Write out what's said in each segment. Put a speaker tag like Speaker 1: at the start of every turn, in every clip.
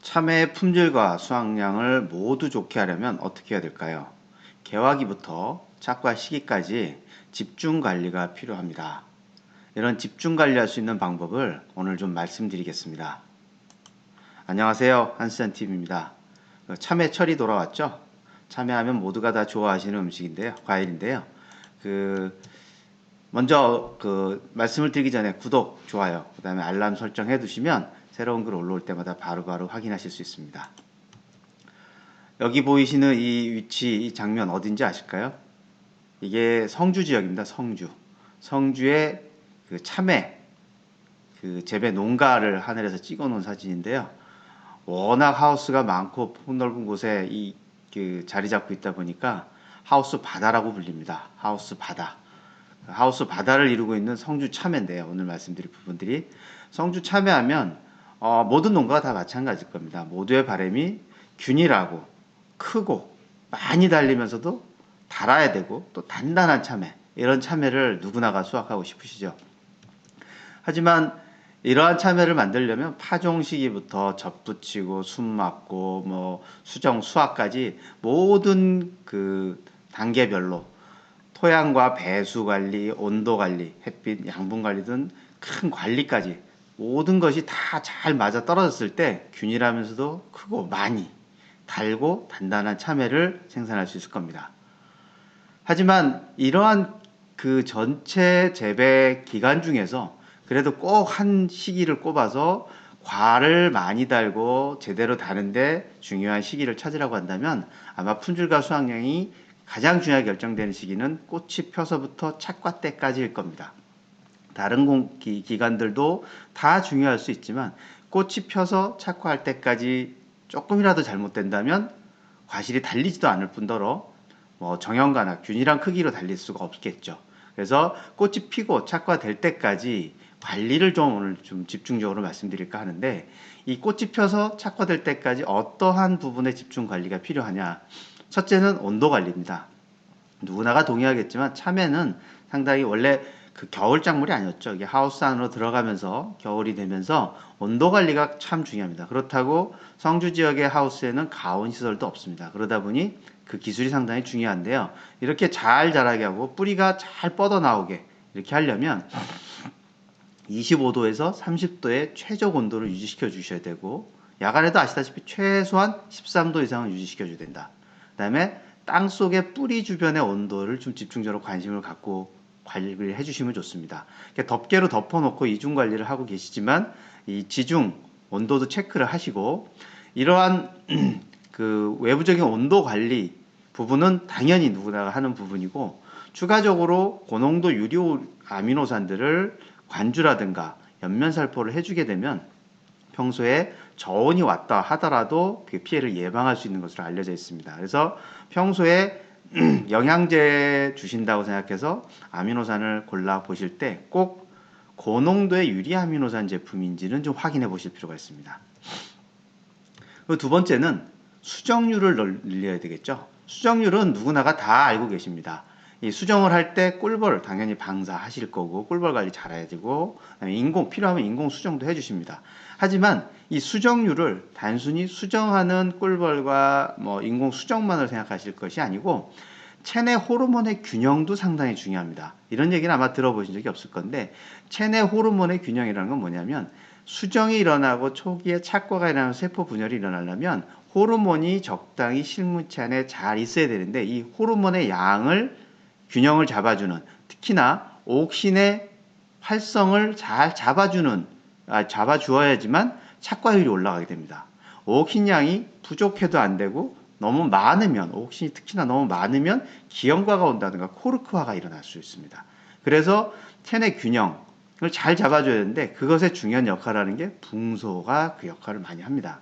Speaker 1: 참외의 품질과 수확량을 모두 좋게 하려면 어떻게 해야 될까요? 개화기부터 착과 시기까지 집중 관리가 필요합니다. 이런 집중 관리할 수 있는 방법을 오늘 좀 말씀드리겠습니다. 안녕하세요. 한스얀TV입니다. 참외철이 돌아왔죠? 참외하면 모두가 다 좋아하시는 음식인데요. 과일인데요. 먼저 말씀을 드리기 전에 구독, 좋아요, 그 다음에 알람 설정해 두시면 새로운 글 올라올 때마다 바로바로 확인하실 수 있습니다. 여기 보이시는 이 위치, 이 장면 어딘지 아실까요? 이게 성주 지역입니다. 성주의 참외 재배 농가를 하늘에서 찍어 놓은 사진인데요. 워낙 하우스가 많고 폭넓은 곳에 자리 잡고 있다 보니까 하우스 바다라고 불립니다. 하우스 바다를 이루고 있는 성주 참외인데요. 오늘 말씀드릴 부분들이 성주 참외하면 모든 농가가 다 마찬가지일 겁니다. 모두의 바람이 균일하고 크고 많이 달리면서도 달아야 되고 또 단단한 참외, 이런 참외를 누구나가 수확하고 싶으시죠. 하지만 이러한 참외를 만들려면 파종 시기부터 접 붙이고 숨 막고 수정 수확까지 모든 단계별로 토양과 배수 관리, 온도 관리, 햇빛, 양분 관리 등 큰 관리까지 모든 것이 다 잘 맞아 떨어졌을 때 균일하면서도 크고 많이 달고 단단한 참외를 생산할 수 있을 겁니다. 하지만 이러한 전체 재배 기간 중에서 그래도 꼭 한 시기를 꼽아서 과를 많이 달고 제대로 다는데 중요한 시기를 찾으라고 한다면 아마 품질과 수확량이 가장 중요하게 결정되는 시기는 꽃이 펴서부터 착과 때까지일 겁니다. 다른 기간들도 다 중요할 수 있지만 꽃이 펴서 착과할 때까지 조금이라도 잘못된다면 과실이 달리지도 않을 뿐더러 정형과나 균일한 크기로 달릴 수가 없겠죠. 그래서 꽃이 피고 착과될 때까지 관리를 오늘 좀 집중적으로 말씀드릴까 하는데, 이 꽃이 펴서 착과될 때까지 어떠한 부분에 집중 관리가 필요하냐. 첫째는 온도 관리입니다. 누구나가 동의하겠지만 참외는 상당히 원래 겨울 작물이 아니었죠. 이게 하우스 안으로 들어가면서 겨울이 되면서 온도 관리가 참 중요합니다. 그렇다고 성주 지역의 하우스에는 가온 시설도 없습니다. 그러다 보니 기술이 상당히 중요한데요. 이렇게 잘 자라게 하고 뿌리가 잘 뻗어 나오게 이렇게 하려면 25도에서 30도의 최적 온도를 유지시켜 주셔야 되고, 야간에도 아시다시피 최소한 13도 이상은 유지시켜 줘야 된다. 그 다음에 땅 속의 뿌리 주변의 온도를 좀 집중적으로 관심을 갖고 관리를 해주시면 좋습니다. 덮개로 덮어놓고 이중 관리를 하고 계시지만 이 지중 온도도 체크를 하시고, 이러한 외부적인 온도 관리 부분은 당연히 누구나 하는 부분이고, 추가적으로 고농도 유료 아미노산들을 관주라든가 연면살포를 해주게 되면 평소에 저온이 왔다 하더라도 피해를 예방할 수 있는 것으로 알려져 있습니다. 그래서 평소에 영양제 주신다고 생각해서 아미노산을 골라 보실 때 꼭 고농도의 유리아미노산 제품인지는 좀 확인해 보실 필요가 있습니다. 두 번째는 수정률을 늘려야 되겠죠. 수정률은 누구나가 다 알고 계십니다. 이 수정을 할 때 꿀벌 당연히 방사하실 거고 꿀벌 관리 잘해야 되고, 필요하면 인공 수정도 해주십니다. 하지만 이 수정률을 단순히 수정하는 꿀벌과 인공 수정만을 생각하실 것이 아니고 체내 호르몬의 균형도 상당히 중요합니다. 이런 얘기는 아마 들어보신 적이 없을 건데, 체내 호르몬의 균형이라는 건 뭐냐면 수정이 일어나고 초기에 착과가 일어나고 세포 분열이 일어나려면 호르몬이 적당히 실무체 안에 잘 있어야 되는데, 이 호르몬의 양을 균형을 잡아주는, 특히나 옥신의 활성을 잘 잡아주어야지만 착과율이 올라가게 됩니다. 옥신 양이 부족해도 안 되고 너무 많으면, 옥신이 특히나 너무 많으면 기형과가 온다든가 코르크화가 일어날 수 있습니다. 그래서 체내 균형을 잘 잡아줘야 되는데 그것의 중요한 역할을 하는 게 붕소가 그 역할을 많이 합니다.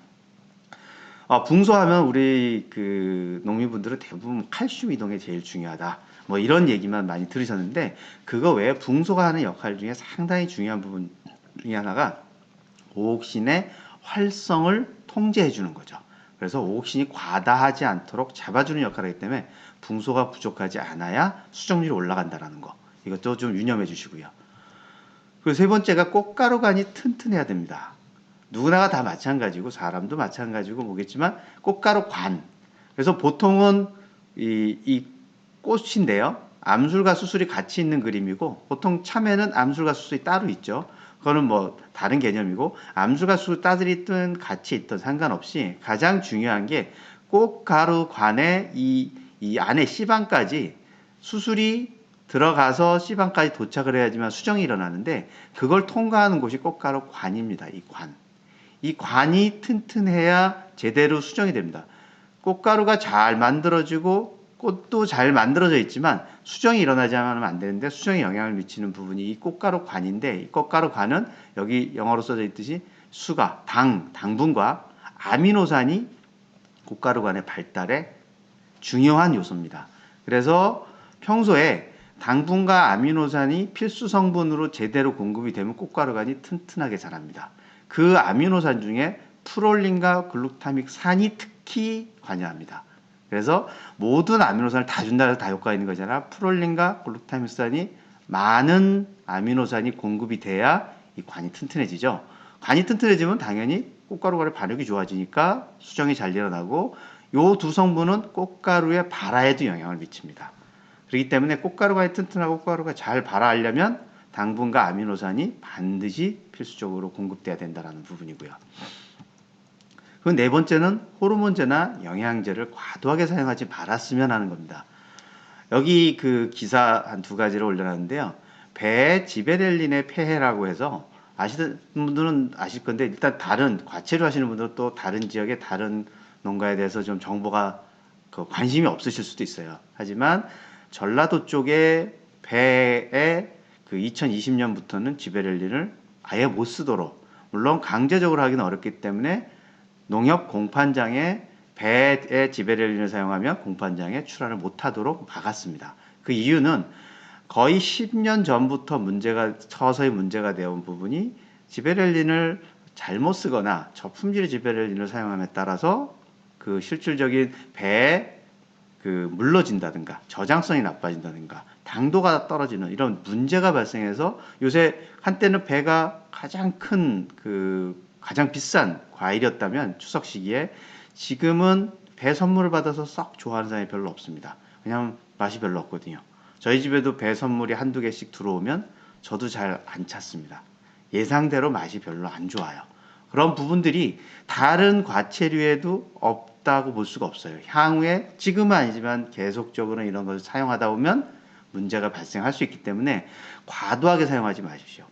Speaker 1: 붕소하면 우리 농민분들은 대부분 칼슘 이동이 제일 중요하다, 이런 얘기만 많이 들으셨는데, 그거 외에 붕소가 하는 역할 중에 상당히 중요한 부분 중에 하나가 오옥신의 활성을 통제해 주는 거죠. 그래서 오옥신이 과다하지 않도록 잡아주는 역할을 하기 때문에 붕소가 부족하지 않아야 수정률이 올라간다는 거, 이것도 좀 유념해 주시고요. 그리고 세 번째가 꽃가루간이 튼튼해야 됩니다. 누구나가 다 마찬가지고 사람도 마찬가지고 뭐겠지만 꽃가루 관. 그래서 보통은 이 꽃인데요. 암술과 수술이 같이 있는 그림이고 보통 참외는 암술과 수술이 따로 있죠. 그거는 뭐 다른 개념이고 암술과 수술 따로 있든 같이 있든 상관없이 가장 중요한 게 꽃가루 관에 이 안에 씨방까지 수술이 들어가서 씨방까지 도착을 해야지만 수정이 일어나는데 그걸 통과하는 곳이 꽃가루 관입니다. 이 관. 이 관이 튼튼해야 제대로 수정이 됩니다. 꽃가루가 잘 만들어지고 꽃도 잘 만들어져 있지만 수정이 일어나지 않으면 안 되는데 수정에 영향을 미치는 부분이 이 꽃가루 관인데 이 꽃가루 관은 여기 영어로 써져 있듯이 수가, 당분과 아미노산이 꽃가루 관의 발달에 중요한 요소입니다. 그래서 평소에 당분과 아미노산이 필수 성분으로 제대로 공급이 되면 꽃가루관이 튼튼하게 자랍니다. 그 아미노산 중에 프롤린과 글루타믹산이 특히 관여합니다. 그래서 모든 아미노산을 다 준다 해서 다 효과가 있는 거잖아. 프롤린과 글루타믹산이 많은 아미노산이 공급이 돼야 이 관이 튼튼해지죠. 관이 튼튼해지면 당연히 꽃가루관의 발육이 좋아지니까 수정이 잘 일어나고 요 두 성분은 꽃가루의 발화에도 영향을 미칩니다. 그렇기 때문에 꽃가루가 튼튼하고 꽃가루가 잘 발화하려면 당분과 아미노산이 반드시 필수적으로 공급돼야 된다는 부분이고요. 그 네 번째는 호르몬제나 영양제를 과도하게 사용하지 말았으면 하는 겁니다. 여기 그 기사 한 두 가지를 올려놨는데요. 배 지베렐린의 폐해라고 해서 아시는 분들은 아실 건데 일단 다른 과체류 하시는 분들은 또 다른 지역의 다른 농가에 대해서 좀 정보가 관심이 없으실 수도 있어요. 하지만 전라도 쪽에 배에 그 2020년부터는 지베렐린을 아예 못 쓰도록 물론 강제적으로 하기는 어렵기 때문에 농협 공판장에 배에 지베렐린을 사용하면 공판장에 출하를 못하도록 막았습니다. 그 이유는 거의 10년 전부터 서서히 문제가 되어온 부분이 지베렐린을 잘못 쓰거나 저품질의 지베렐린을 사용함에 따라서 그 실질적인 배에 그 물러진다든가 저장성이 나빠진다든가 당도가 떨어지는 이런 문제가 발생해서 요새 한때는 배가 가장 큰 가장 비싼 과일이었다면 추석 시기에 지금은 배 선물을 받아서 썩 좋아하는 사람이 별로 없습니다. 왜냐하면 맛이 별로 없거든요. 저희 집에도 배 선물이 한두 개씩 들어오면 저도 잘 안 찾습니다. 예상대로 맛이 별로 안 좋아요. 그런 부분들이 다른 과체류에도 없다고 볼 수가 없어요. 향후에 지금은 아니지만 계속적으로 이런 것을 사용하다 보면 문제가 발생할 수 있기 때문에 과도하게 사용하지 마십시오.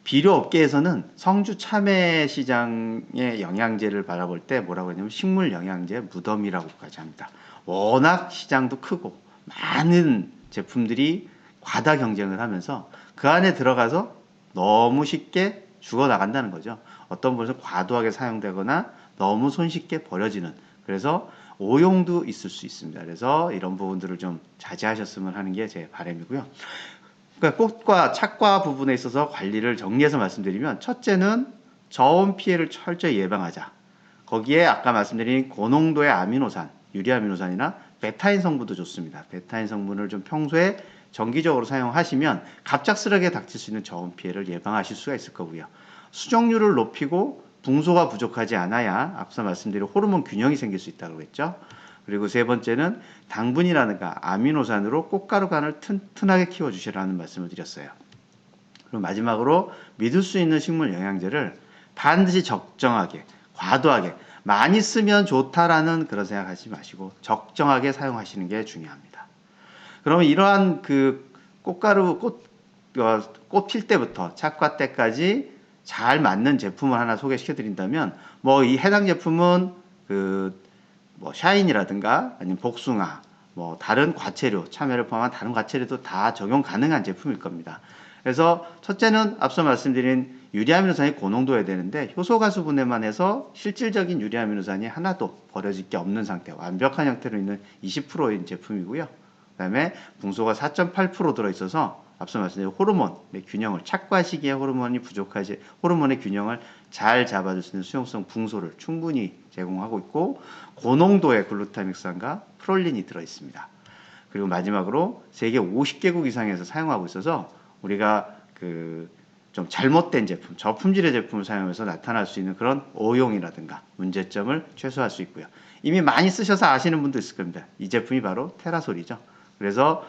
Speaker 1: 비료업계에서는 성주 참외 시장의 영양제를 바라볼 때 뭐라고 하냐면 식물 영양제 무덤이라고까지 합니다. 워낙 시장도 크고 많은 제품들이 과다 경쟁을 하면서 그 안에 들어가서 너무 쉽게 죽어나간다는 거죠. 어떤 분은 과도하게 사용되거나 너무 손쉽게 버려지는 그래서 오용도 있을 수 있습니다. 그래서 이런 부분들을 좀 자제하셨으면 하는 게 제 바람이고요. 그러니까 꽃과 착과 부분에 있어서 관리를 정리해서 말씀드리면 첫째는 저온 피해를 철저히 예방하자. 거기에 아까 말씀드린 고농도의 아미노산, 유리아미노산이나 베타인 성분도 좋습니다. 베타인 성분을 좀 평소에 정기적으로 사용하시면 갑작스럽게 닥칠 수 있는 저온 피해를 예방하실 수가 있을 거고요. 수정률을 높이고 붕소가 부족하지 않아야 앞서 말씀드린 호르몬 균형이 생길 수 있다고 했죠. 그리고 세 번째는 당분이라든가 아미노산으로 꽃가루관을 튼튼하게 키워주시라는 말씀을 드렸어요. 그리고 마지막으로 믿을 수 있는 식물 영양제를 반드시 적정하게, 과도하게, 많이 쓰면 좋다라는 그런 생각하지 마시고 적정하게 사용하시는 게 중요합니다. 그러면 이러한 그 꽃가루, 꽃 필 때부터 착과 때까지 잘 맞는 제품을 하나 소개시켜 드린다면 이 해당 제품은 샤인이라든가 아니면 복숭아, 다른 과체류, 참외를 포함한 다른 과체류도 다 적용 가능한 제품일 겁니다. 그래서 첫째는 앞서 말씀드린 유리아미노산이 고농도여야 되는데 효소가수분해만 해서 실질적인 유리아미노산이 하나도 버려질 게 없는 상태, 완벽한 형태로 있는 20%인 제품이고요. 그 다음에 붕소가 4.8% 들어있어서 앞서 말씀드린 호르몬의 균형을 착과 시기에 호르몬이 부족하지 호르몬의 균형을 잘 잡아줄 수 있는 수용성 붕소를 충분히 제공하고 있고 고농도의 글루타믹산과 프롤린이 들어있습니다. 그리고 마지막으로 세계 50개국 이상에서 사용하고 있어서 우리가 좀 잘못된 제품, 저품질의 제품을 사용해서 나타날 수 있는 그런 오용이라든가 문제점을 최소화할 수 있고요. 이미 많이 쓰셔서 아시는 분도 있을 겁니다. 이 제품이 바로 테라솔이죠. 그래서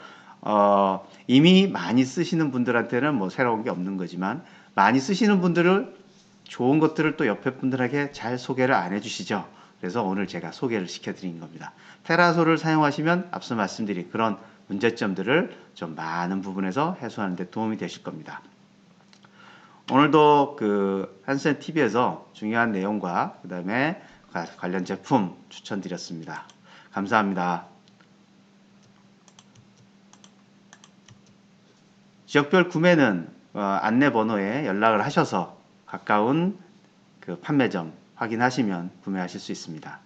Speaker 1: 이미 많이 쓰시는 분들한테는 뭐 새로운 게 없는 거지만 많이 쓰시는 분들을 좋은 것들을 또 옆에 분들에게 잘 소개를 안 해주시죠. 그래서 오늘 제가 소개를 시켜드린 겁니다. 테라솔을 사용하시면 앞서 말씀드린 그런 문제점들을 좀 많은 부분에서 해소하는 데 도움이 되실 겁니다. 오늘도 그 한센 TV에서 중요한 내용과 그 다음에 관련 제품 추천드렸습니다. 감사합니다. 지역별 구매는 안내 번호에 연락을 하셔서 가까운 그 판매점 확인하시면 구매하실 수 있습니다.